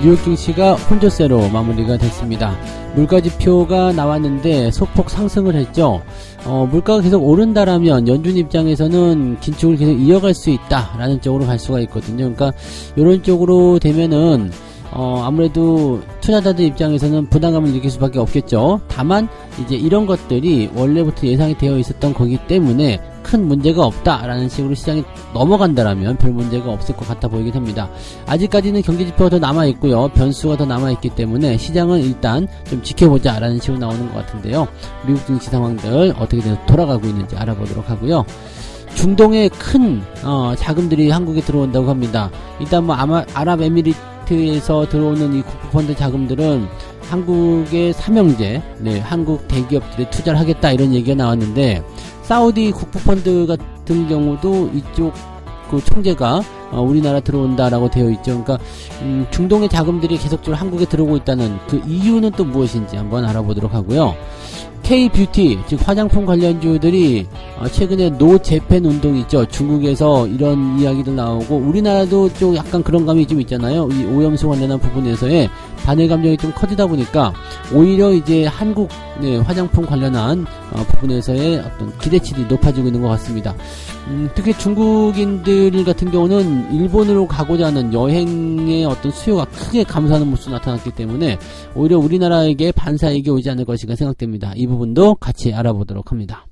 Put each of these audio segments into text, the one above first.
뉴욕 증시가 혼조세로 마무리가 됐습니다. 물가지표가 나왔는데 소폭 상승을 했죠. 물가가 계속 오른다라면 연준 입장에서는 긴축을 계속 이어갈 수 있다라는 쪽으로 갈 수가 있거든요. 그러니까 이런 쪽으로 되면은 아무래도 투자자들 입장에서는 부담감을 느낄 수밖에 없겠죠. 다만 이제 이런 것들이 원래부터 예상이 되어 있었던 거기 때문에 큰 문제가 없다라는 식으로 시장이 넘어간다라면 별 문제가 없을 것 같아 보이긴 합니다. 아직까지는 경제지표가 더 남아있고요. 변수가 더 남아있기 때문에 시장은 일단 좀 지켜보자라는 식으로 나오는 것 같은데요. 미국 증시 상황들 어떻게 돌아가고 있는지 알아보도록 하고요. 중동의 큰 자금들이 한국에 들어온다고 합니다. 일단 뭐 아랍에미리트에서 들어오는 이 국부펀드 자금들은 한국의 삼형제, 한국 대기업들에 투자를 하겠다 이런 얘기가 나왔는데, 사우디 국부펀드 같은 경우도 이쪽 그 총재가 우리나라 들어온다라고 되어 있죠. 그러니까 중동의 자금들이 계속적으로 한국에 들어오고 있다는 그 이유는 또 무엇인지 한번 알아보도록 하고요. K-뷰티, 즉 화장품 관련주들이 최근에 노 재팬 운동이 있죠. 중국에서 이런 이야기도 나오고 우리나라도 좀 약간 그런 감이 좀 있잖아요. 이 오염수 관련한 부분에서의 반일 감정이 좀 커지다 보니까 오히려 이제 한국 화장품 관련한 부분에서의 어떤 기대치들이 높아지고 있는 것 같습니다. 특히 중국인들 같은 경우는 일본으로 가고자 하는 여행의 어떤 수요가 크게 감소하는 모습이 나타났기 때문에 오히려 우리나라에게 반사이익이 오지 않을 것인가 생각됩니다. 이 부분도 같이 알아보도록 합니다.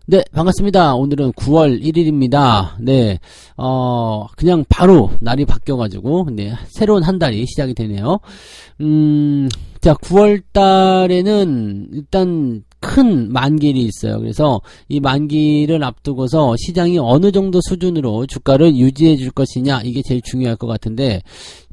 네, 반갑습니다. 오늘은 9월 1일입니다. 네, 그냥 바로 날이 바뀌어가지고, 새로운 한 달이 시작이 되네요. 자, 9월 달에는 일단 큰 만기일이 있어요. 그래서 이 만기를 앞두고서 시장이 어느 정도 수준으로 주가를 유지해 줄 것이냐, 이게 제일 중요할 것 같은데,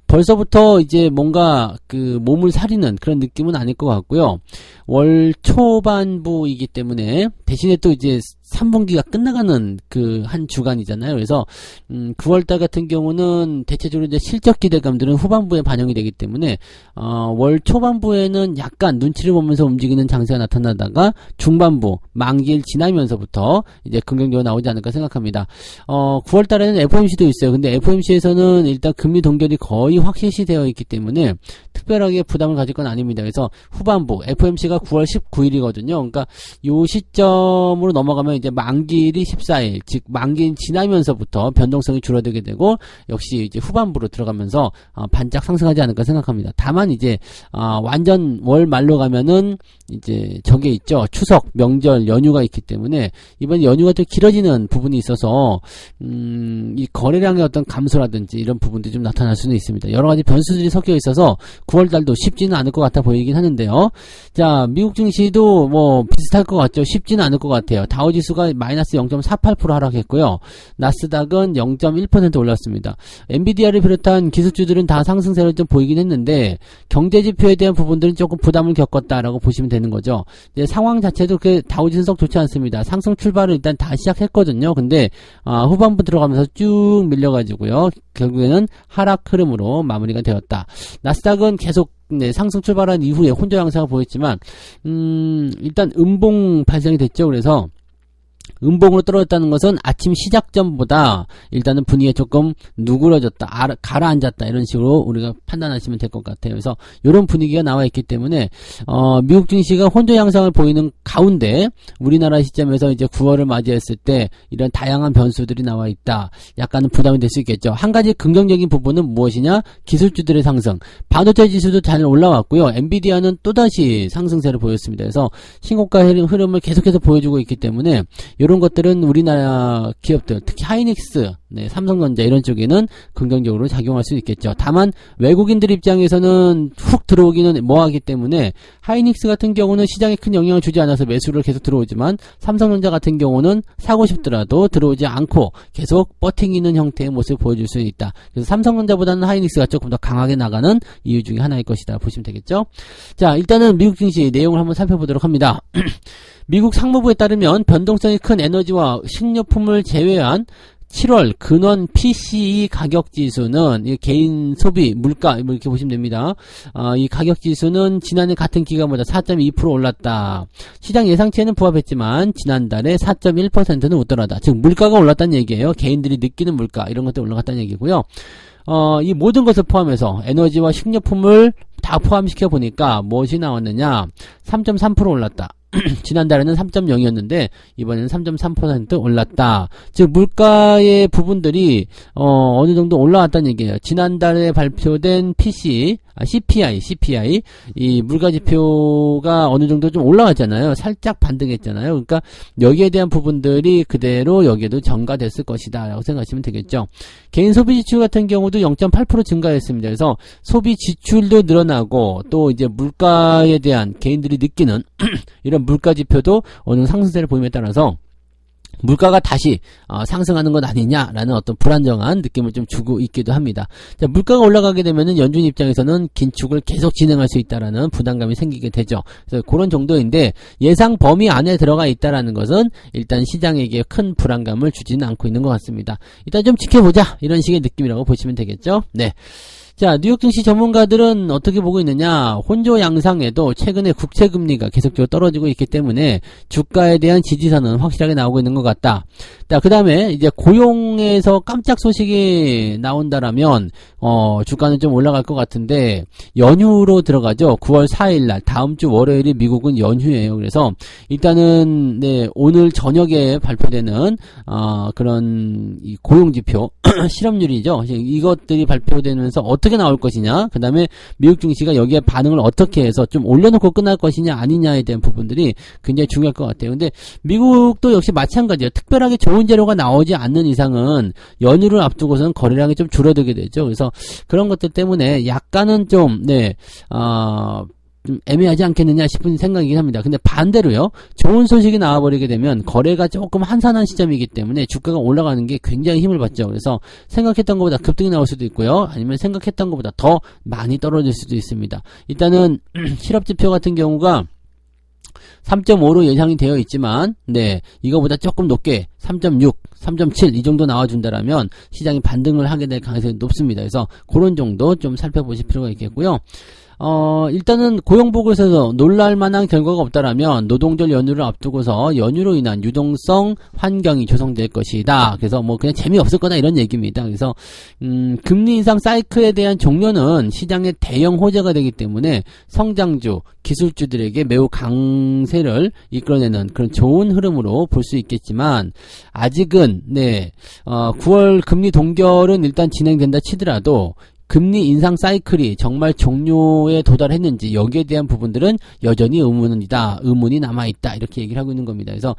벌써부터 이제 뭔가 그 몸을 사리는 그런 느낌은 아닐 것 같고요. 월 초반부이기 때문에 대신에 또 이제 3분기가 끝나가는 그 한 주간이잖아요. 그래서 9월달 같은 경우는 대체적으로 이제 실적 기대감들은 후반부에 반영이 되기 때문에 월 초반부에는 약간 눈치를 보면서 움직이는 장세가 나타나다가 중반부 만기일 지나면서부터 이제 긍정적으로 나오지 않을까 생각합니다. 9월달에는 FOMC도 있어요. 근데 FOMC에서는 일단 금리 동결이 거의 확실시 되어 있기 때문에 특별하게 부담을 가질 건 아닙니다. 그래서 후반부 FOMC가 9월 19일이거든요. 그러니까 요 시점으로 넘어가면 이제 만기일이 14일, 즉 만기일 지나면서부터 변동성이 줄어들게 되고 역시 이제 후반부로 들어가면서 반짝 상승하지 않을까 생각합니다. 다만 이제 완전 월 말로 가면은 이제 저게 있죠. 추석, 명절, 연휴가 있기 때문에 이번 연휴가 좀 길어지는 부분이 있어서 이 거래량의 어떤 감소라든지 이런 부분들이 좀 나타날 수는 있습니다. 여러 가지 변수들이 섞여 있어서 9월달도 쉽지는 않을 것 같아 보이긴 하는데요. 자, 미국 증시도 뭐 비슷할 것 같죠. 쉽지는 않을 것 같아요. 다우지수가 마이너스 0.48% 하락했고요. 나스닥은 0.1% 올랐습니다. 엔비디아를 비롯한 기술주들은 다 상승세를 좀 보이긴 했는데 경제지표에 대한 부분들은 조금 부담을 겪었다라고 보시면 되는 거죠. 이제 상황 자체도 그 다우지수 썩 좋지 않습니다. 상승 출발을 일단 다 시작했거든요. 근데 후반부 들어가면서 쭉 밀려가지고요. 결국에는 하락 흐름으로 마무리가 되었다. 나스닥은 계속 상승 출발한 이후에 혼조 양상을 보였지만 일단 음봉 발생이 됐죠. 그래서 음봉으로 떨어졌다는 것은 아침 시작점보다 일단은 분위기가 조금 누그러졌다, 가라앉았다 이런 식으로 우리가 판단하시면 될 것 같아요. 그래서 이런 분위기가 나와 있기 때문에 미국 증시가 혼조 양상을 보이는 가운데 우리나라 시점에서 이제 9월을 맞이했을 때 이런 다양한 변수들이 나와 있다. 약간은 부담이 될 수 있겠죠. 한 가지 긍정적인 부분은 무엇이냐? 기술주들의 상승. 반도체 지수도 잘 올라왔고요. 엔비디아는 또다시 상승세를 보였습니다. 그래서 신고가 흐름을 계속해서 보여주고 있기 때문에 이런 것들은 우리나라 기업들, 특히 하이닉스, 네, 삼성전자 이런 쪽에는 긍정적으로 작용할 수 있겠죠. 다만 외국인들 입장에서는 훅 들어오기는 뭐하기 때문에 하이닉스 같은 경우는 시장에 큰 영향을 주지 않아서 매수를 계속 들어오지만 삼성전자 같은 경우는 사고 싶더라도 들어오지 않고 계속 버팅이는 형태의 모습을 보여줄 수 있다. 그래서 삼성전자보다는 하이닉스가 조금 더 강하게 나가는 이유 중에 하나일 것이다 보시면 되겠죠. 자, 일단은 미국 증시 내용을 한번 살펴보도록 합니다. 미국 상무부에 따르면 변동성이 큰 에너지와 식료품을 제외한 7월 근원 PCE 가격지수는 이 개인 소비 물가 이렇게 보시면 됩니다. 이 가격지수는 지난해 같은 기간보다 4.2% 올랐다. 시장 예상치에는 부합했지만 지난달에 4.1%는 웃돌았다. 즉 물가가 올랐다는 얘기예요. 개인들이 느끼는 물가 이런 것들이 올라갔다는 얘기고요. 이 모든 것을 포함해서 에너지와 식료품을 다 포함시켜 보니까 무엇이 나왔느냐? 3.3% 올랐다. 지난달에는 3.0이었는데 이번에는 3.3% 올랐다. 즉 물가의 부분들이 어느 정도 올라왔다는 얘기예요. 지난달에 발표된 CPI 이 물가 지표가 어느 정도 좀 올라왔잖아요. 살짝 반등했잖아요. 그러니까 여기에 대한 부분들이 그대로 여기에도 전가됐을 것이다 라고 생각하시면 되겠죠. 개인 소비 지출 같은 경우도 0.8% 증가했습니다. 그래서 소비 지출도 늘어나고 또 이제 물가에 대한 개인들이 느끼는 이런 물가 지표도 어느 정도 상승세를 보임에 따라서 물가가 다시 상승하는 것 아니냐라는 어떤 불안정한 느낌을 좀 주고 있기도 합니다. 자, 물가가 올라가게 되면은 연준 입장에서는 긴축을 계속 진행할 수 있다라는 부담감이 생기게 되죠. 그래서 그런 정도인데 예상 범위 안에 들어가 있다라는 것은 일단 시장에게 큰 불안감을 주지는 않고 있는 것 같습니다. 일단 좀 지켜보자 이런 식의 느낌이라고 보시면 되겠죠. 네. 자, 뉴욕 증시 전문가들은 어떻게 보고 있느냐? 혼조 양상에도 최근에 국채 금리가 계속적으로 떨어지고 있기 때문에 주가에 대한 지지선은 확실하게 나오고 있는 것 같다. 자, 그다음에 이제 고용에서 깜짝 소식이 나온다라면 주가는 좀 올라갈 것 같은데 연휴로 들어가죠. 9월 4일 날 다음 주 월요일이 미국은 연휴예요. 그래서 일단은 네, 오늘 저녁에 발표되는 그런 이 고용 지표 실업률이죠. 이것들이 발표되면서 어떻게 나올 것이냐, 그 다음에 미국 증시가 여기에 반응을 어떻게 해서 좀 올려놓고 끝날 것이냐 아니냐에 대한 부분들이 굉장히 중요할 것 같아요. 근데 미국도 역시 마찬가지예요. 특별하게 좋은 재료가 나오지 않는 이상은 연휴를 앞두고서는 거래량이 좀 줄어들게 되죠. 그래서 그런 것들 때문에 약간은 좀 좀 애매하지 않겠느냐 싶은 생각이긴 합니다. 근데 반대로요, 좋은 소식이 나와버리게 되면 거래가 조금 한산한 시점이기 때문에 주가가 올라가는 게 굉장히 힘을 받죠. 그래서 생각했던 것보다 급등이 나올 수도 있고요, 아니면 생각했던 것보다 더 많이 떨어질 수도 있습니다. 일단은 실업지표 같은 경우가 3.5로 예상이 되어 있지만, 네, 이거보다 조금 높게 3.6, 3.7 이 정도 나와준다라면 시장이 반등을 하게 될 가능성이 높습니다. 그래서 그런 정도 좀 살펴보실 필요가 있겠고요. 일단은 고용보고서에서 놀랄만한 결과가 없다라면 노동절 연휴를 앞두고서 연휴로 인한 유동성 환경이 조성될 것이다. 그래서 뭐 그냥 재미없을 거다 이런 얘기입니다. 그래서 금리 인상 사이클에 대한 종료는 시장의 대형 호재가 되기 때문에 성장주, 기술주들에게 매우 강세를 이끌어내는 그런 좋은 흐름으로 볼 수 있겠지만 아직은 9월 금리 동결은 일단 진행된다 치더라도 금리 인상 사이클이 정말 종료에 도달했는지 여기에 대한 부분들은 여전히 의문이 남아있다 이렇게 얘기를 하고 있는 겁니다. 그래서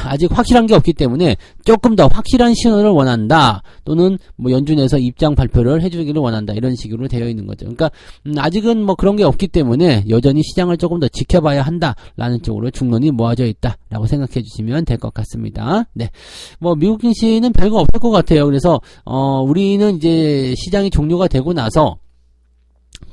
아직 확실한 게 없기 때문에 조금 더 확실한 신호를 원한다, 또는 뭐 연준에서 입장 발표를 해주기를 원한다 이런 식으로 되어 있는 거죠. 그러니까 아직은 뭐 그런 게 없기 때문에 여전히 시장을 조금 더 지켜봐야 한다라는 쪽으로 중론이 모아져 있다라고 생각해 주시면 될 것 같습니다. 네, 뭐 미국 증시는 별거 없을 것 같아요. 그래서 우리는 이제 시장이 종료가 되고 나서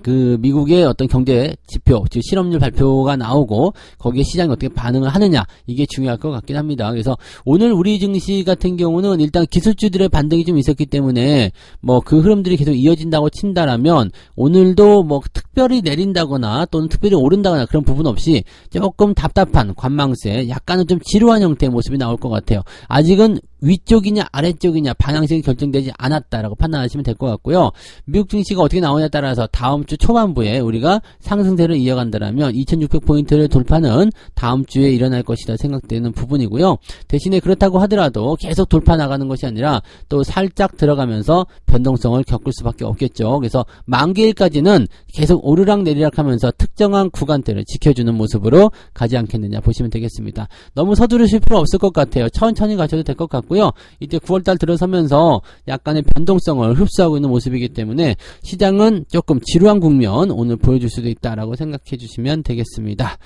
그 미국의 어떤 경제 지표, 즉 실업률 발표가 나오고 거기에 시장이 어떻게 반응을 하느냐, 이게 중요할 것 같긴 합니다. 그래서 오늘 우리 증시 같은 경우는 일단 기술주들의 반등이 좀 있었기 때문에 뭐 그 흐름들이 계속 이어진다고 친다라면 오늘도 뭐 특별히 내린다거나 또는 특별히 오른다거나 그런 부분 없이 조금 답답한 관망세, 약간은 좀 지루한 형태의 모습이 나올 것 같아요. 아직은 위쪽이냐 아래쪽이냐 방향성이 결정되지 않았다라고 판단하시면 될 것 같고요. 미국 증시가 어떻게 나오냐에 따라서 다음 주 초반부에 우리가 상승세를 이어간다라면 2600포인트를 돌파는 다음 주에 일어날 것이다 생각되는 부분이고요. 대신에 그렇다고 하더라도 계속 돌파 나가는 것이 아니라 또 살짝 들어가면서 변동성을 겪을 수밖에 없겠죠. 그래서 만기일까지는 계속 오르락 내리락 하면서 특정한 구간대를 지켜주는 모습으로 가지 않겠느냐 보시면 되겠습니다. 너무 서두르실 필요 없을 것 같아요. 천천히 가셔도 될 것 같고요. 이제 9월달 들어서면서 약간의 변동성을 흡수하고 있는 모습이기 때문에 시장은 조금 지루한 국면 오늘 보여줄 수도 있다라고 생각해 주시면 되겠습니다.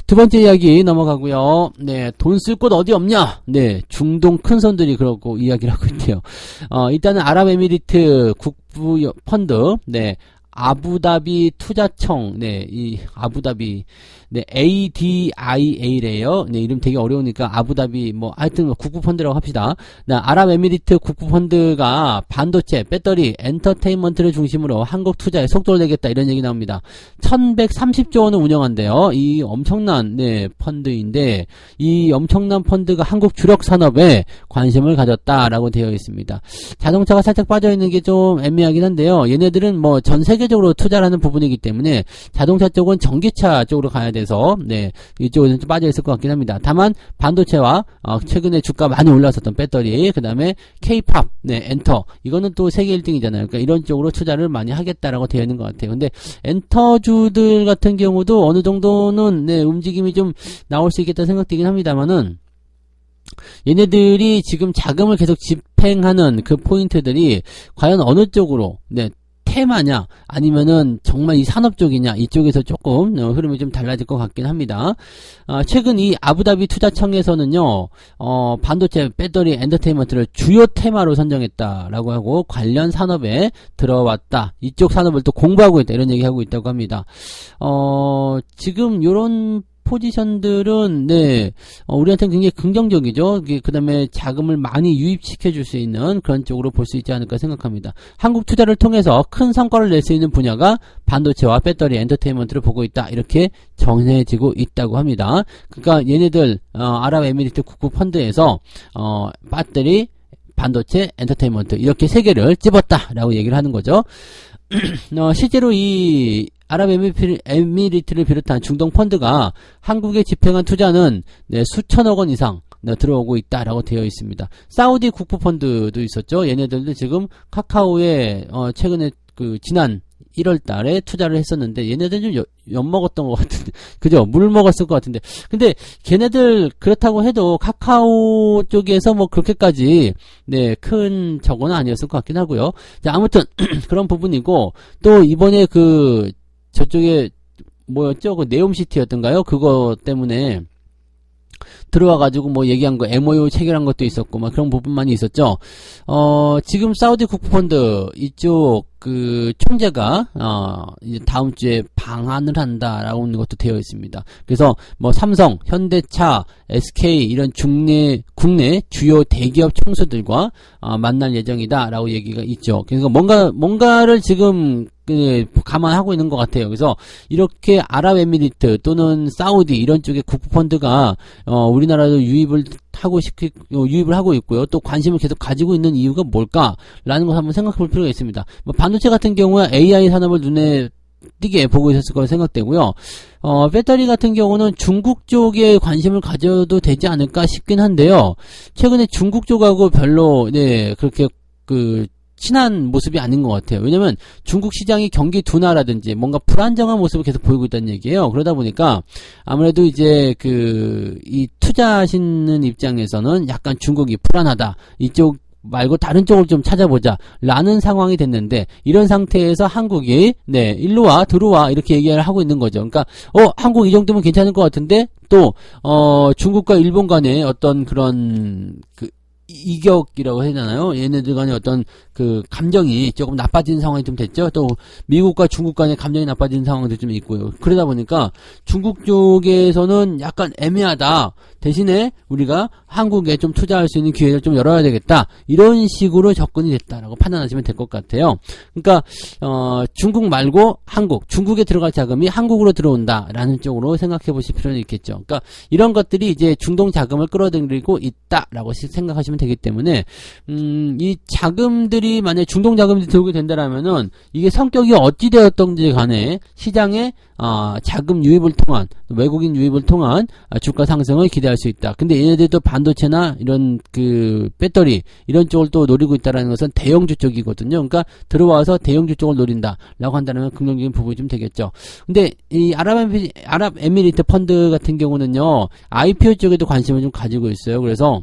두 번째 이야기 넘어가고요. 네, 돈 쓸 곳 어디 없냐? 네, 중동 큰 손들이 그러고 이야기를 하고 있대요. 일단은 아랍에미리트 국부 펀드, 네, 아부다비 투자청, 네, 이 아부다비, 네, ADIA래요. 네, 이름 되게 어려우니까 아부다비, 하여튼 국부펀드라고 합시다. 네, 아랍에미리트 국부펀드가 반도체, 배터리, 엔터테인먼트를 중심으로 한국 투자에 속도를 내겠다, 이런 얘기 나옵니다. 1130조 원을 운영한대요. 이 엄청난, 네, 펀드인데, 이 엄청난 펀드가 한국 주력 산업에 관심을 가졌다라고 되어 있습니다. 자동차가 살짝 빠져있는 게 좀 애매하긴 한데요. 얘네들은 전 세계적으로 투자를 하는 부분이기 때문에 자동차 쪽은 전기차 쪽으로 가야 돼서, 네, 이쪽에는 좀 빠져있을 것 같긴 합니다. 다만, 반도체와, 최근에 주가 많이 올랐었던 배터리, 그 다음에 K-팝, 네, 엔터, 이거는 또 세계 1등이잖아요. 그러니까 이런 쪽으로 투자를 많이 하겠다라고 되어 있는 것 같아요. 근데, 엔터주들 같은 경우도 어느 정도는, 네, 움직임이 좀 나올 수 있겠다 생각되긴 합니다만은, 얘네들이 지금 자금을 계속 집행하는 그 포인트들이 과연 어느 쪽으로, 네, 테마냐 아니면은 정말 이 산업 쪽이냐 이쪽에서 조금 흐름이 좀 달라질 것 같긴 합니다. 최근 이 아부다비 투자청에서는요, 반도체, 배터리, 엔터테인먼트를 주요 테마로 선정했다라고 하고 관련 산업에 들어왔다. 이쪽 산업을 또 공부하고 있다. 이런 얘기하고 있다고 합니다. 지금 요런 포지션들은, 네, 우리한테는 굉장히 긍정적이죠. 그 다음에 자금을 많이 유입시켜 줄 수 있는 그런 쪽으로 볼 수 있지 않을까 생각합니다. 한국 투자를 통해서 큰 성과를 낼 수 있는 분야가 반도체와 배터리, 엔터테인먼트를 보고 있다. 이렇게 정해지고 있다고 합니다. 그러니까 얘네들, 아랍에미리트 국부 펀드에서, 배터리, 반도체, 엔터테인먼트, 이렇게 세 개를 집었다라고 얘기를 하는 거죠. 실제로 이 아랍에미리트를 비롯한 중동 펀드가 한국에 집행한 투자는, 네, 수천억 원 이상, 네, 들어오고 있다라고 되어 있습니다. 사우디 국부 펀드도 있었죠. 얘네들도 지금 카카오에 최근에 지난 1월 달에 투자를 했었는데 얘네들 좀 엿먹었던 것 같은데, 그죠? 물 먹었을 것 같은데. 근데 걔네들 그렇다고 해도 카카오 쪽에서 그렇게까지, 네, 큰 저거는 아니었을 것 같긴 하고요. 자, 아무튼 그런 부분이고, 또 이번에 저쪽에 뭐였죠? 네옴시티였던가요? 그거 때문에 들어와가지고 얘기한 거, MOU 체결한 것도 있었고, 그런 부분만이 있었죠. 지금 사우디 국부펀드 이쪽 총재가, 이제 다음 주에 방한을 한다라고 하는 것도 되어 있습니다. 그래서 삼성, 현대차, SK 이런 국내 주요 대기업 총수들과, 만날 예정이다라고 얘기가 있죠. 그래서 뭔가를 지금 감안하고 있는 것 같아요. 그래서 이렇게 아랍에미리트 또는 사우디 이런 쪽의 국부펀드가 우리나라도 유입을 하고 있고요. 또 관심을 계속 가지고 있는 이유가 뭘까라는 걸 한번 생각해 볼 필요가 있습니다. 반도체 같은 경우에 AI 산업을 눈에 띄게 보고 있었을 거라 생각되고요. 배터리 같은 경우는 중국 쪽에 관심을 가져도 되지 않을까 싶긴 한데요. 최근에 중국 쪽하고 별로, 네, 그렇게 친한 모습이 아닌 것 같아요. 왜냐면 중국 시장이 경기 둔화라든지 뭔가 불안정한 모습을 계속 보이고 있다는 얘기예요. 그러다 보니까 아무래도 이제 이 투자하시는 입장에서는 약간 중국이 불안하다. 이쪽 말고 다른 쪽을 좀 찾아보자 라는 상황이 됐는데, 이런 상태에서 한국이, 네, 일로 와 들어와 이렇게 얘기를 하고 있는 거죠. 그러니까 한국 이 정도면 괜찮을 것 같은데, 또 중국과 일본 간의 어떤 그런 이격이라고 해야 되나요? 얘네들 간의 어떤 감정이 조금 나빠지는 상황이 좀 됐죠. 또 미국과 중국 간의 감정이 나빠지는 상황도 좀 있고요. 그러다 보니까 중국 쪽에서는 약간 애매하다. 대신에 우리가 한국에 좀 투자할 수 있는 기회를 좀 열어야 되겠다. 이런 식으로 접근이 됐다라고 판단하시면 될 것 같아요. 그러니까 중국 말고 한국, 중국에 들어갈 자금이 한국으로 들어온다라는 쪽으로 생각해 보실 필요는 있겠죠. 그러니까 이런 것들이 이제 중동 자금을 끌어들이고 있다라고 생각하시면 판단하시면 되기 때문에 이 자금들이 만약에 중동 자금들이 들어오게 된다라면은 이게 성격이 어찌 되었던지 간에 시장에 자금 유입을 통한 외국인 유입을 통한 주가 상승을 기대할 수 있다. 근데 얘네들도 반도체나 이런 그 배터리 이런 쪽을 또 노리고 있다라는 것은 대형주 쪽이거든요. 그러니까 들어와서 대형주 쪽을 노린다라고 한다면 긍정적인 부분이 좀 되겠죠. 근데 이 아랍에미리트 펀드 같은 경우는요, IPO 쪽에도 관심을 좀 가지고 있어요. 그래서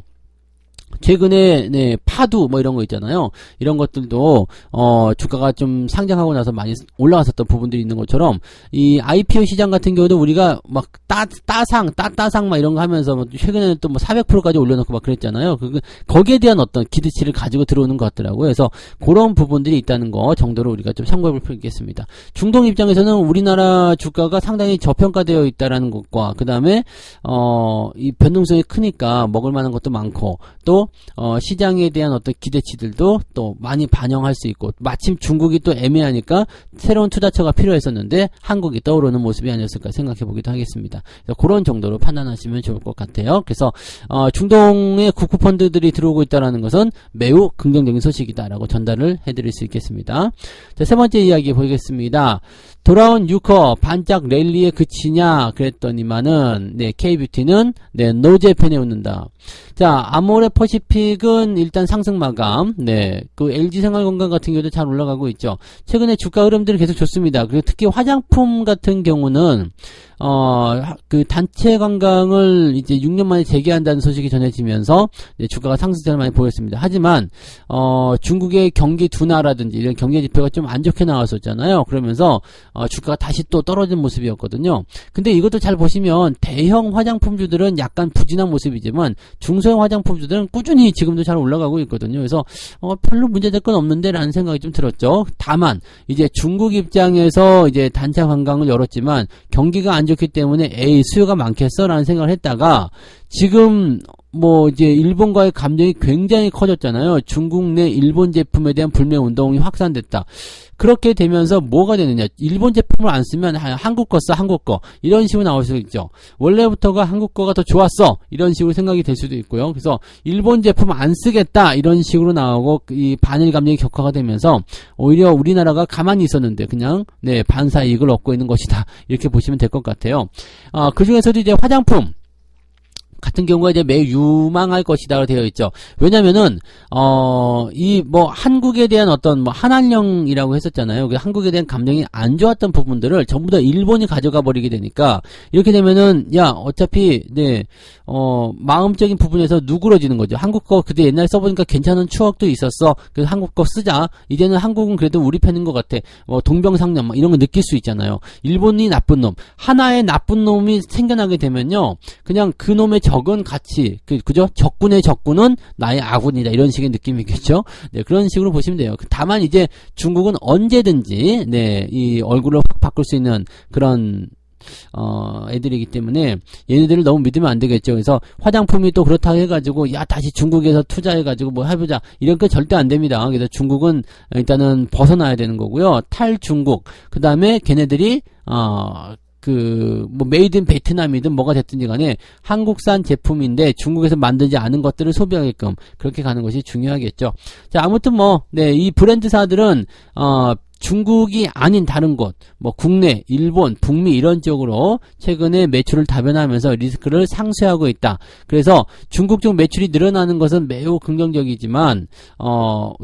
최근에 파두 뭐 이런 거 있잖아요. 이런 것들도 주가가 좀 상장하고 나서 많이 올라갔었던 부분들이 있는 것처럼 이 IPO 시장 같은 경우도 우리가 막 따상 막 이런 거 하면서 뭐 최근에는 또 뭐 400%까지 올려놓고 막 그랬잖아요. 거기에 대한 어떤 기대치를 가지고 들어오는 것 같더라고요. 그래서 그런 부분들이 있다는 거 정도로 우리가 좀 참고해 볼 필요가 있겠습니다. 중동 입장에서는 우리나라 주가가 상당히 저평가되어 있다라는 것과 그 다음에 이 변동성이 크니까 먹을 만한 것도 많고 또 시장에 대한 어떤 기대치들도 또 많이 반영할 수 있고 마침 중국이 또 애매하니까 새로운 투자처가 필요했었는데 한국이 떠오르는 모습이 아니었을까 생각해 보기도 하겠습니다. 그런 정도로 판단하시면 좋을 것 같아요. 그래서 중동의 국부펀드들이 들어오고 있다는 것은 매우 긍정적인 소식이다라고 전달을 해드릴 수 있겠습니다. 자, 세 번째 이야기 보겠습니다. 돌아온 유커 반짝 랠리에 그치냐 그랬더니만은 K뷰티는 노제팬에 웃는다. 자, 아모레퍼시픽은 일단 상승 마감. 그 LG생활건강 같은 경우도 잘 올라가고 있죠. 최근에 주가 흐름들이 계속 좋습니다. 그리고 특히 화장품 같은 경우는 그 단체 관광을 이제 6년 만에 재개한다는 소식이 전해지면서 주가가 상승세를 많이 보였습니다. 하지만 중국의 경기 둔화라든지 이런 경제 지표가 좀 안 좋게 나왔었잖아요. 그러면서 주가가 다시 또 떨어진 모습이었거든요. 근데 이것도 잘 보시면 대형 화장품주들은 약간 부진한 모습이지만 중소형 화장품주들은 꾸준히 지금도 잘 올라가고 있거든요. 그래서 별로 문제될 건 없는데 라는 생각이 좀 들었죠. 다만 이제 중국 입장에서 이제 단체 관광을 열었지만 경기가 안 좋기 때문에 수요가 많겠어 라는 생각을 했다가 지금 뭐 이제 일본과의 감정이 굉장히 커졌잖아요. 중국 내 일본 제품에 대한 불매 운동이 확산됐다. 그렇게 되면서 뭐가 되느냐, 일본 제품을 안 쓰면 한국 거 써, 한국 거 이런 식으로 나올 수 있죠. 원래부터가 한국 거가 더 좋았어 이런 식으로 생각이 될 수도 있고요. 그래서 일본 제품 안 쓰겠다 이런 식으로 나오고 이 반일 감정이 격화가 되면서 오히려 우리나라가 가만히 있었는데 그냥 반사 이익을 얻고 있는 것이다 이렇게 보시면 될 것 같아요. 그 중에서도 이제 화장품 같은 경우가 이제 매우 유망할 것이다 되어 있죠. 왜냐면은 이 뭐 한국에 대한 어떤 뭐 한한령이라고 했었잖아요. 그 한국에 대한 감정이 안 좋았던 부분들을 전부 다 일본이 가져가 버리게 되니까 이렇게 되면은 야 어차피 마음적인 부분에서 누그러지는 거죠. 한국 거 그때 옛날에 써보니까 괜찮은 추억도 있었어. 그래서 한국 거 쓰자. 이제는 한국은 그래도 우리 편인 것 같아. 동병상련 막 이런 거 느낄 수 있잖아요. 일본이 나쁜 놈, 하나의 나쁜 놈이 생겨나게 되면요, 그냥 그 놈의 적은 같이 그죠? 적군의 적군은 나의 아군이다 이런 식의 느낌이겠죠. 그런 식으로 보시면 돼요. 다만 이제 중국은 언제든지 이 얼굴을 확 바꿀 수 있는 그런 애들이기 때문에 얘네들을 너무 믿으면 안 되겠죠. 그래서 화장품이 또 그렇다고 해가지고 야 다시 중국에서 투자해가지고 뭐 해보자 이런 거 절대 안 됩니다. 그래서 중국은 일단은 벗어나야 되는 거고요. 탈중국, 그 다음에 걔네들이 뭐 메이드 인 베트남이든 뭐가 됐든지 간에 한국산 제품인데 중국에서 만들지 않은 것들을 소비하게끔 그렇게 가는 것이 중요하겠죠. 자, 아무튼 이 브랜드사들은 중국이 아닌 다른 곳, 뭐 국내, 일본, 북미 이런 쪽으로 최근에 매출을 다변화하면서 리스크를 상쇄하고 있다. 그래서 중국 쪽 매출이 늘어나는 것은 매우 긍정적이지만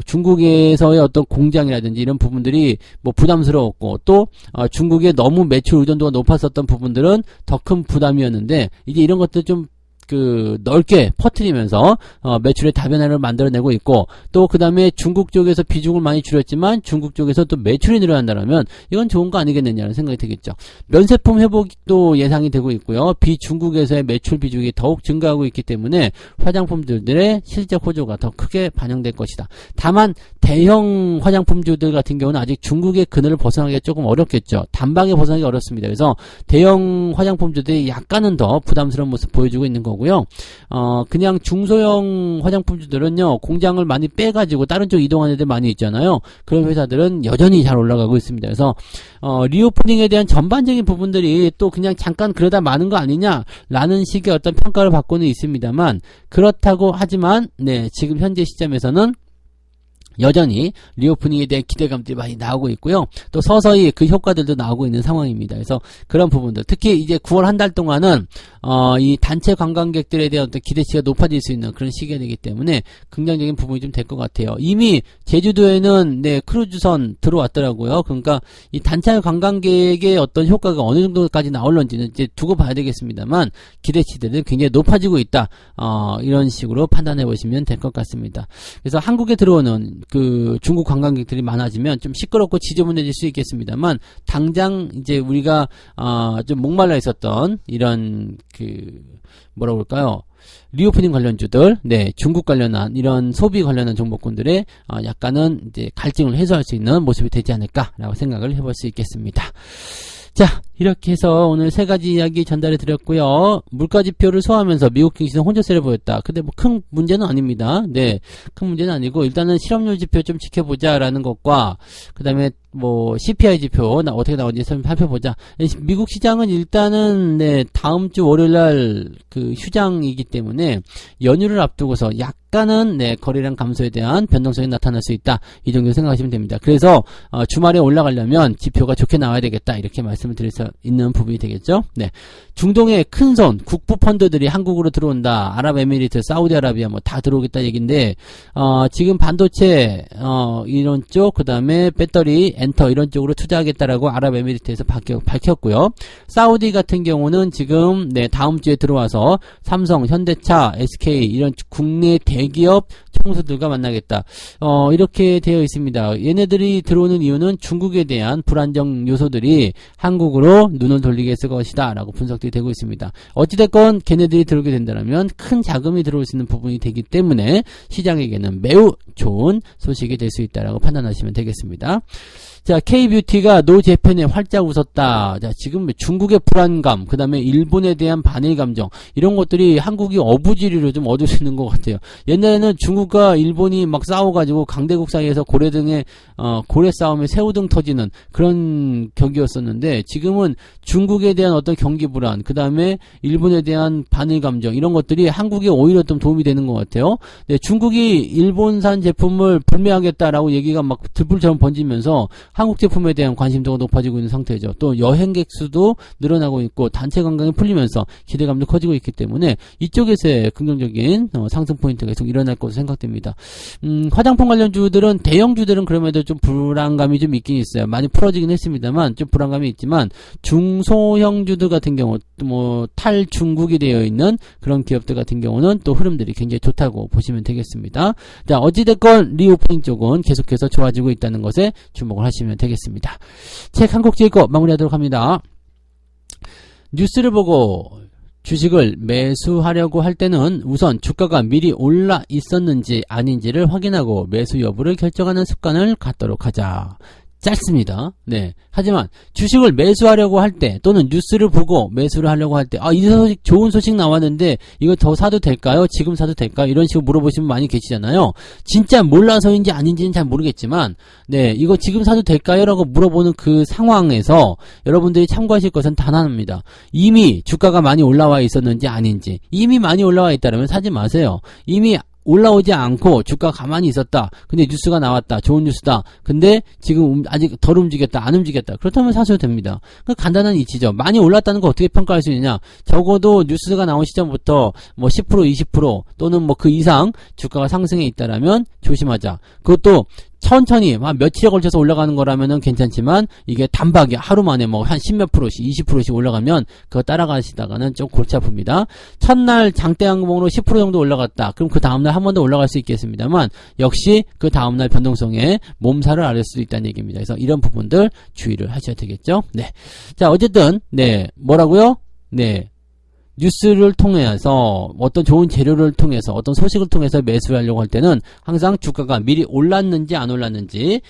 중국에서의 어떤 공장이라든지 이런 부분들이 뭐 부담스러웠고 또 중국의 너무 매출 의존도가 높았었던 부분들은 더 큰 부담이었는데 이제 이런 것들 좀 넓게 퍼뜨리면서 매출의 다변화를 만들어내고 있고 또 그 다음에 중국 쪽에서 비중을 많이 줄였지만 중국 쪽에서 또 매출이 늘어난다면 이건 좋은 거 아니겠느냐는 생각이 들겠죠. 면세품 회복도 예상이 되고 있고요. 비중국에서의 매출 비중이 더욱 증가하고 있기 때문에 화장품들의 실적 호조가 더 크게 반영될 것이다. 다만 대형 화장품주들 같은 경우는 아직 중국의 그늘을 벗어나기가 조금 어렵겠죠. 단방에 벗어나기 어렵습니다. 그래서 대형 화장품주들이 약간은 더 부담스러운 모습 보여주고 있는 거고 거고요. 그냥 중소형 화장품주들은요, 공장을 많이 빼가지고 다른 쪽 이동하는 애들 많이 있잖아요. 그런 회사들은 여전히 잘 올라가고 있습니다. 그래서, 리오프닝에 대한 전반적인 부분들이 또 그냥 잠깐 그러다 마는 거 아니냐라는 식의 어떤 평가를 받고는 있습니다만, 그렇다고 하지만, 네, 지금 현재 시점에서는 여전히 리오프닝에 대한 기대감들이 많이 나오고 있고요. 또 서서히 그 효과들도 나오고 있는 상황입니다. 그래서 그런 부분들, 특히 이제 9월 한 달 동안은 이 단체 관광객들에 대한 어떤 기대치가 높아질 수 있는 그런 시기가 되기 때문에 긍정적인 부분이 좀 될 것 같아요. 이미 제주도에는 네, 크루즈선 들어왔더라고요. 그러니까 이 단체 관광객의 어떤 효과가 어느 정도까지 나올런지는 이제 두고 봐야 되겠습니다만, 기대치들은 굉장히 높아지고 있다. 이런 식으로 판단해 보시면 될 것 같습니다. 그래서 한국에 들어오는 그 중국 관광객들이 많아지면 좀 시끄럽고 지저분해질 수 있겠습니다만, 당장 이제 우리가 좀 목말라 있었던 이런 뭐라 그럴까요? 리오프닝 관련주들, 네, 중국 관련한 이런 소비 관련한 종목군들의 약간은 이제 갈증을 해소할 수 있는 모습이 되지 않을까라고 생각을 해볼 수 있겠습니다. 자, 이렇게 해서 오늘 세 가지 이야기 전달해 드렸고요. 물가지표를 소화하면서 미국 증시는 혼조세를 보였다. 근데 뭐 큰 문제는 아닙니다. 네, 큰 문제는 아니고 일단은 실업률 지표 좀 지켜보자라는 것과 그 다음에 뭐 CPI 지표 어떻게 나오는지 살펴보자. 미국 시장은 일단은 네, 다음 주 월요일날 그 휴장이기 때문에 연휴를 앞두고서 약간은 네, 거래량 감소에 대한 변동성이 나타날 수 있다. 이 정도 생각하시면 됩니다. 그래서 주말에 올라가려면 지표가 좋게 나와야 되겠다. 이렇게 말씀을 드릴 수 있는 부분이 되겠죠. 네, 중동의 큰손 국부 펀드들이 한국으로 들어온다. 아랍에미리트, 사우디아라비아 뭐 다 들어오겠다 얘기인데 지금 반도체 이런 쪽, 그 다음에 배터리, 엔터 이런 쪽으로 투자하겠다라고 아랍에미리트에서 밝혔고요. 사우디 같은 경우는 지금 네, 다음 주에 들어와서 삼성, 현대차, SK 이런 국내 대기업 총수들과 만나겠다. 이렇게 되어 있습니다. 얘네들이 들어오는 이유는 중국에 대한 불안정 요소들이 한국으로 눈을 돌리게 했을 것이다 라고 분석들이 되고 있습니다. 어찌됐건 걔네들이 들어오게 된다면 큰 자금이 들어올 수 있는 부분이 되기 때문에 시장에게는 매우 좋은 소식이 될 수 있다라고 판단하시면 되겠습니다. 자, K뷰티가 노재팬에 활짝 웃었다. 자, 지금 중국의 불안감, 그 다음에 일본에 대한 반일 감정, 이런 것들이 한국이 어부지리로 좀 얻을 수 있는 것 같아요. 옛날에는 중국과 일본이 막 싸워가지고 강대국 사이에서 고래 등에, 고래 싸움에 새우등 터지는 그런 격이었었는데, 지금은 중국에 대한 어떤 경기 불안, 그 다음에 일본에 대한 반일 감정, 이런 것들이 한국에 오히려 좀 도움이 되는 것 같아요. 네, 중국이 일본산 제품을 불매하겠다라고 얘기가 막 들불처럼 번지면서 한국 제품에 대한 관심도가 높아지고 있는 상태죠. 또 여행객 수도 늘어나고 있고 단체 관광이 풀리면서 기대감도 커지고 있기 때문에 이쪽에서의 긍정적인 상승 포인트가 계속 일어날 것으로 생각됩니다. 화장품 관련주들은, 대형주들은 그럼에도 좀 불안감이 좀 있긴 있어요. 많이 풀어지긴 했습니다만 좀 불안감이 있지만, 중소형주들 같은 경우 뭐 탈중국이 되어 있는 그런 기업들 같은 경우는 또 흐름들이 굉장히 좋다고 보시면 되겠습니다. 자, 어찌됐건 리오프닝 쪽은 계속해서 좋아지고 있다는 것에 주목을 하시면 되겠습니다. 책 한 곡 읽고 마무리하도록 합니다. 뉴스를 보고 주식을 매수하려고 할 때는 우선 주가가 미리 올라 있었는지 아닌지를 확인하고 매수 여부를 결정하는 습관을 갖도록 하자. 짧습니다. 네. 하지만 주식을 매수하려고 할 때, 또는 뉴스를 보고 매수를 하려고 할 때, 이 소식, 좋은 소식 나왔는데 이거 더 사도 될까요? 지금 사도 될까요? 이런 식으로 물어보시는 분 많이 계시잖아요. 진짜 몰라서인지 아닌지는 잘 모르겠지만, 네, 이거 지금 사도 될까요? 라고 물어보는 그 상황에서 여러분들이 참고하실 것은 단 하나입니다. 이미 주가가 많이 올라와 있었는지 아닌지. 이미 많이 올라와 있다면 사지 마세요. 이미 올라오지 않고 주가가 가만히 있었다. 근데 뉴스가 나왔다. 좋은 뉴스다. 근데 지금 아직 덜 움직였다. 안 움직였다. 그렇다면 사셔도 됩니다. 그 간단한 이치죠. 많이 올랐다는 거 어떻게 평가할 수 있느냐. 적어도 뉴스가 나온 시점부터 뭐 10%, 20% 또는 뭐 그 이상 주가가 상승해 있다라면 조심하자. 그것도 천천히 한 며칠에 걸쳐서 올라가는 거라면은 괜찮지만, 이게 단박에 하루 만에 뭐 한 10몇 %씩 20%씩 올라가면 그거 따라가시다가는 좀 골치 아픕니다. 첫날 장대 항공으로 10% 정도 올라갔다. 그럼 그 다음날 한 번 더 올라갈 수 있겠습니다만, 역시 그 다음날 변동성에 몸살을 앓을 수도 있다는 얘기입니다. 그래서 이런 부분들 주의를 하셔야 되겠죠. 네. 자, 어쨌든 네, 뭐라고요? 네. 뉴스를 통해서, 어떤 좋은 재료를 통해서, 어떤 소식을 통해서 매수하려고 할 때는 항상 주가가 미리 올랐는지 안 올랐는지,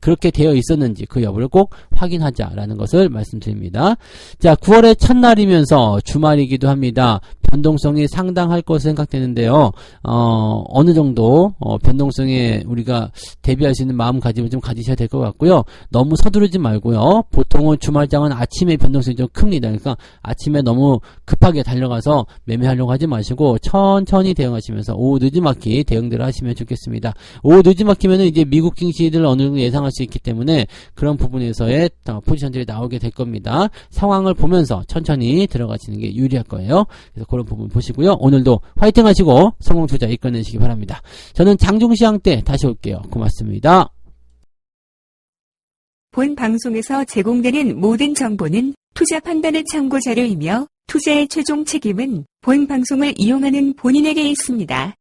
그렇게 되어 있었는지 그 여부를 꼭 확인하자라는 것을 말씀드립니다. 자, 9월의 첫날이면서 주말이기도 합니다. 변동성이 상당할 것으로 생각되는데요. 어느 정도 변동성에 우리가 대비할 수 있는 마음가짐을 좀 가지셔야 될 것 같고요. 너무 서두르지 말고요. 보통은 주말장은 아침에 변동성이 좀 큽니다. 그러니까 아침에 너무 급하게 달려가서 매매하려고 하지 마시고 천천히 대응하시면서 오후 늦지막히 대응들을 하시면 좋겠습니다. 오후 늦지막히면은 이제 미국 증시들 어느 정도 예상할 수 있기 때문에 그런 부분에서의 포지션들이 나오게 될 겁니다. 상황을 보면서 천천히 들어가시는 게 유리할 거예요. 그래서 그런 부분 보시고요. 오늘도 화이팅 하시고 성공 투자 이끌어내시기 바랍니다. 저는 장중시황 때 다시 올게요. 고맙습니다. 본 방송에서 제공되는 모든 정보는 투자 판단의 참고 자료이며 투자의 최종 책임은 본 방송을 이용하는 본인에게 있습니다.